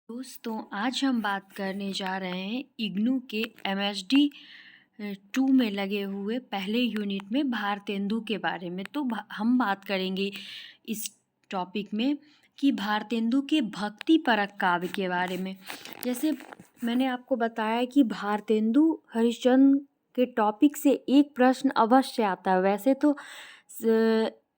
दोस्तों, आज हम बात करने जा रहे हैं इग्नू के MSD 2 में लगे हुए पहले यूनिट में भारतेंदु के बारे में। तो हम बात करेंगे इस टॉपिक में कि भारतेंदु के भक्तिपरक काव्य के बारे में। जैसे मैंने आपको बताया कि भारतेंदु हरिश्चंद्र के टॉपिक से एक प्रश्न अवश्य आता है। वैसे तो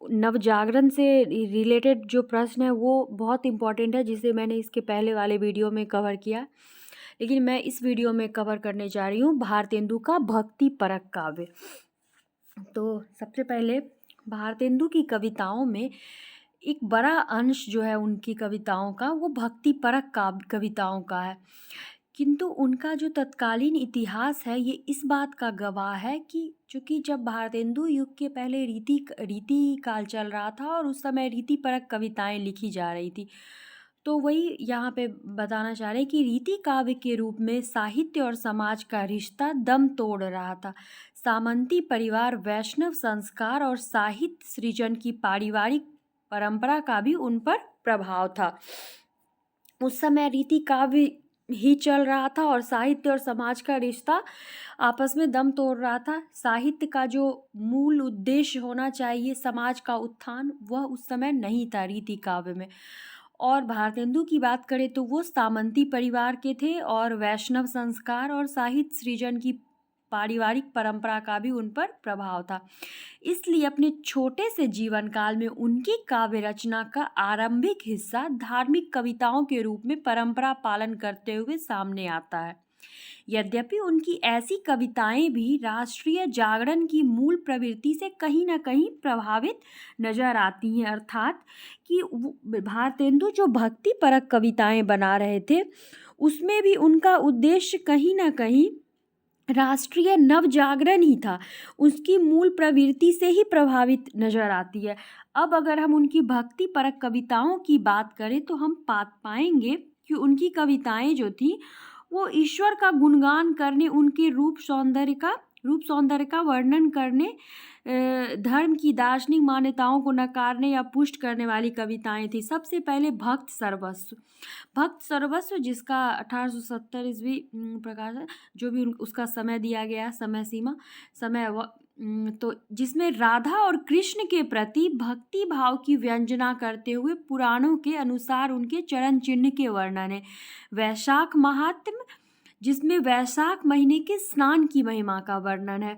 नवजागरण से रिलेटेड जो प्रश्न है वो बहुत इम्पॉर्टेंट है, जिसे मैंने इसके पहले वाले वीडियो में कवर किया, लेकिन मैं इस वीडियो में कवर करने जा रही हूँ भारतेंदु का भक्तिपरक काव्य। तो सबसे पहले भारतेंदु की कविताओं में एक बड़ा अंश जो है उनकी कविताओं का वो भक्तिपरक कविताओं का है, किंतु उनका जो तत्कालीन इतिहास है ये इस बात का गवाह है कि चूँकि जब भारतेंदु युग के पहले रीति काल चल रहा था और उस समय रीतिपरक कविताएं लिखी जा रही थी, तो वही यहाँ पे बताना चाह रहे हैं कि रीति काव्य के रूप में साहित्य और समाज का रिश्ता दम तोड़ रहा था। सामंती परिवार, वैष्णव संस्कार और साहित्य सृजन की पारिवारिक परंपरा का भी उन पर प्रभाव था। उस समय रीति काव्य ही चल रहा था और साहित्य और समाज का रिश्ता आपस में दम तोड़ रहा था। साहित्य का जो मूल उद्देश्य होना चाहिए, समाज का उत्थान, वह उस समय नहीं था रीति काव्य में। और भारतेंदु की बात करें तो वो सामंती परिवार के थे और वैष्णव संस्कार और साहित्य सृजन की पारिवारिक परंपरा का भी उन पर प्रभाव था। इसलिए अपने छोटे से जीवन काल में उनकी काव्य रचना का आरंभिक हिस्सा धार्मिक कविताओं के रूप में परंपरा पालन करते हुए सामने आता है। यद्यपि उनकी ऐसी कविताएं भी राष्ट्रीय जागरण की मूल प्रवृत्ति से कहीं न कहीं प्रभावित नजर आती हैं, अर्थात कि भारतेंदु जो भक्तिपरक कविताएं बना रहे थे उसमें भी उनका उद्देश्य कहीं न कहीं राष्ट्रीय नवजागरण ही था, उसकी मूल प्रवृत्ति से ही प्रभावित नजर आती है। अब अगर हम उनकी भक्तिपरक कविताओं की बात करें तो हम पाएंगे कि उनकी कविताएं जो थी वो ईश्वर का गुणगान करने, उनके रूप सौंदर्य का वर्णन करने, धर्म की दार्शनिक मान्यताओं को नकारने या पुष्ट करने वाली कविताएं थी। सबसे पहले भक्त सर्वस्व जिसका 1870 ईस्वी प्रकाश है, जो भी उसका समय दिया गया, समय सीमा तो जिसमें राधा और कृष्ण के प्रति भक्ति भाव की व्यंजना करते हुए पुराणों के अनुसार उनके चरण चिन्ह के वर्णन है। वैशाख महात्म्य जिसमें वैशाख महीने के स्नान की महिमा का वर्णन है।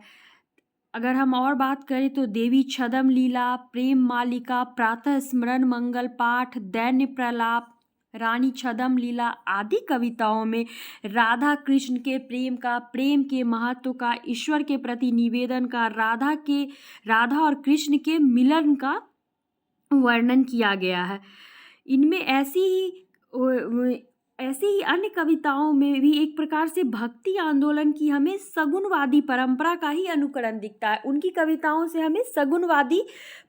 अगर हम और बात करें तो देवी छदम लीला, प्रेम मालिका, प्रातः स्मरण, मंगल पाठ, दैन्य प्रलाप, रानी छदम लीला आदि कविताओं में राधा कृष्ण के प्रेम के महत्व का, ईश्वर के प्रति निवेदन का, राधा और कृष्ण के मिलन का वर्णन किया गया है। इनमें ऐसी ही अन्य कविताओं में भी एक प्रकार से भक्ति आंदोलन की हमें सगुणवादी परंपरा का ही अनुकरण दिखता है। उनकी कविताओं से हमें सगुणवादी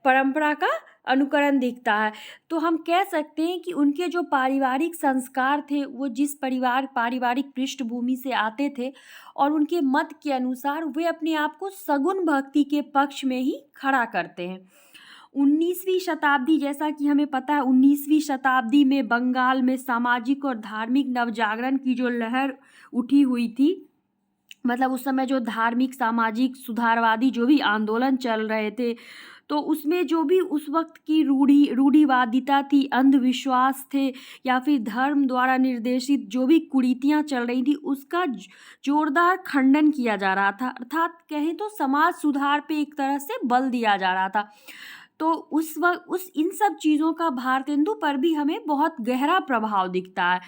परंपरा का अनुकरण दिखता है। तो हम कह सकते हैं कि उनके जो पारिवारिक संस्कार थे, वो जिस पारिवारिक पृष्ठभूमि से आते थे और उनके मत के अनुसार वे अपने आप को सगुण भक्ति के पक्ष में ही खड़ा करते हैं। 19वीं शताब्दी, जैसा कि हमें पता है, 19वीं शताब्दी में बंगाल में सामाजिक और धार्मिक नवजागरण की जो लहर उठी हुई थी, मतलब उस समय जो धार्मिक सामाजिक सुधारवादी जो भी आंदोलन चल रहे थे, तो उसमें जो भी उस वक्त की रूढ़िवादिता थी, अंधविश्वास थे या फिर धर्म द्वारा निर्देशित जो भी कुरीतियाँ चल रही थी, उसका जोरदार खंडन किया जा रहा था। अर्थात कहें तो समाज सुधार पे एक तरह से बल दिया जा रहा था। तो उस वक्त इन सब चीज़ों का भारतेंदु पर भी हमें बहुत गहरा प्रभाव दिखता है।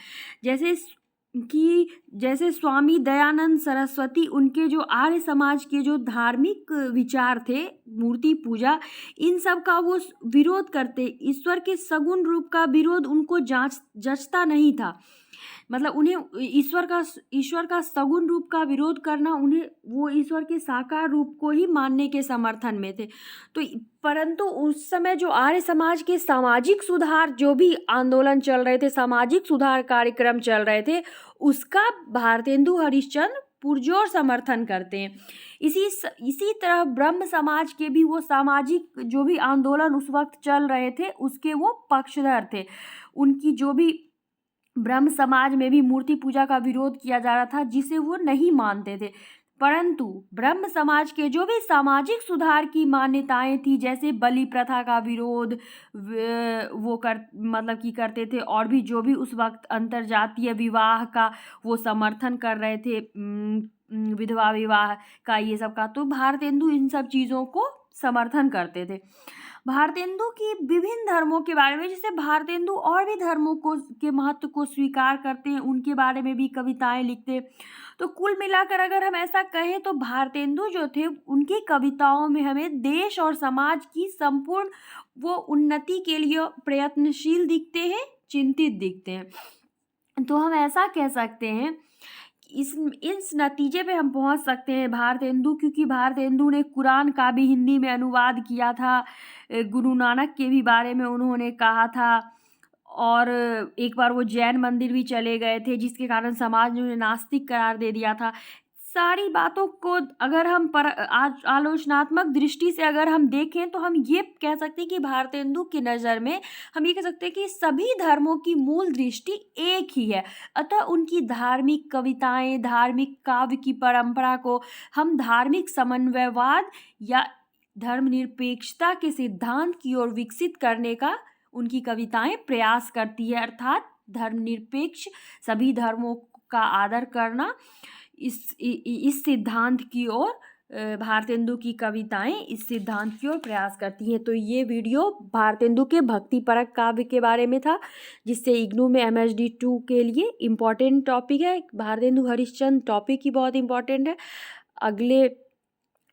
जैसे स्वामी दयानंद सरस्वती, उनके जो आर्य समाज के जो धार्मिक विचार थे, मूर्ति पूजा, इन सब का वो विरोध करते। ईश्वर के सगुण रूप का विरोध उनको जचता नहीं था। मतलब उन्हें ईश्वर का सगुण रूप का विरोध करना, उन्हें वो ईश्वर के साकार रूप को ही मानने के समर्थन में थे। तो परंतु उस समय जो आर्य समाज के सामाजिक सुधार जो भी आंदोलन चल रहे थे, सामाजिक सुधार कार्यक्रम चल रहे थे, उसका भारतेंदु हरिश्चंद्र पुरजोर समर्थन करते हैं। इसी तरह ब्रह्म समाज के भी वो सामाजिक जो भी आंदोलन उस वक्त चल रहे थे उसके वो पक्षधर थे। उनकी जो भी ब्रह्म समाज में भी मूर्ति पूजा का विरोध किया जा रहा था, जिसे वो नहीं मानते थे। परंतु ब्रह्म समाज के जो भी सामाजिक सुधार की मान्यताएं थी, जैसे बलि प्रथा का विरोध वो कर मतलब कि करते थे, और भी जो भी उस वक्त अंतरजातीय विवाह का वो समर्थन कर रहे थे, विधवा विवाह का, ये सब का, तो भारतेंदु इन सब चीज़ों को समर्थन करते थे। भारतेंदु की विभिन्न धर्मों के बारे में, जैसे भारतेंदु और भी धर्मों को के महत्व को स्वीकार करते हैं, उनके बारे में भी कविताएं लिखते हैं। तो कुल मिलाकर अगर हम ऐसा कहें तो भारतेंदु जो थे, उनकी कविताओं में हमें देश और समाज की संपूर्ण वो उन्नति के लिए प्रयत्नशील दिखते हैं, चिंतित दिखते हैं। तो हम ऐसा कह सकते हैं, इस नतीजे पे हम पहुंच सकते हैं भारतेंदु, क्योंकि भारतेंदु ने कुरान का भी हिंदी में अनुवाद किया था, गुरु नानक के भी बारे में उन्होंने कहा था, और एक बार वो जैन मंदिर भी चले गए थे, जिसके कारण समाज ने उन्हें नास्तिक करार दे दिया था। सारी बातों को अगर हम आज आलोचनात्मक दृष्टि से अगर हम देखें, तो हम ये कह सकते हैं कि भारतेंदु की नज़र में हम ये कह सकते हैं कि सभी धर्मों की मूल दृष्टि एक ही है। अतः उनकी धार्मिक कविताएं, धार्मिक काव्य की परंपरा को हम धार्मिक समन्वयवाद या धर्मनिरपेक्षता के सिद्धांत की ओर विकसित करने का उनकी कविताएं प्रयास करती है, अर्थात धर्मनिरपेक्ष, सभी धर्मों का आदर करना, इस सिद्धांत की ओर भारतेंदु की कविताएं इस सिद्धांत की ओर प्रयास करती हैं। तो ये वीडियो भारतेंदु के भक्तिपरक काव्य के बारे में था, जिससे इग्नू में MSD 2 के लिए इम्पॉर्टेंट टॉपिक है। भारतेंदु हरिश्चंद्र टॉपिक ही बहुत इम्पॉर्टेंट है। अगले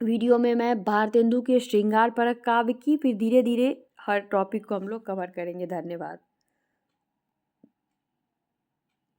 वीडियो में मैं भारतेंदु के श्रृंगार परक काव्य की, फिर धीरे धीरे हर टॉपिक को हम लोग कवर करेंगे। धन्यवाद।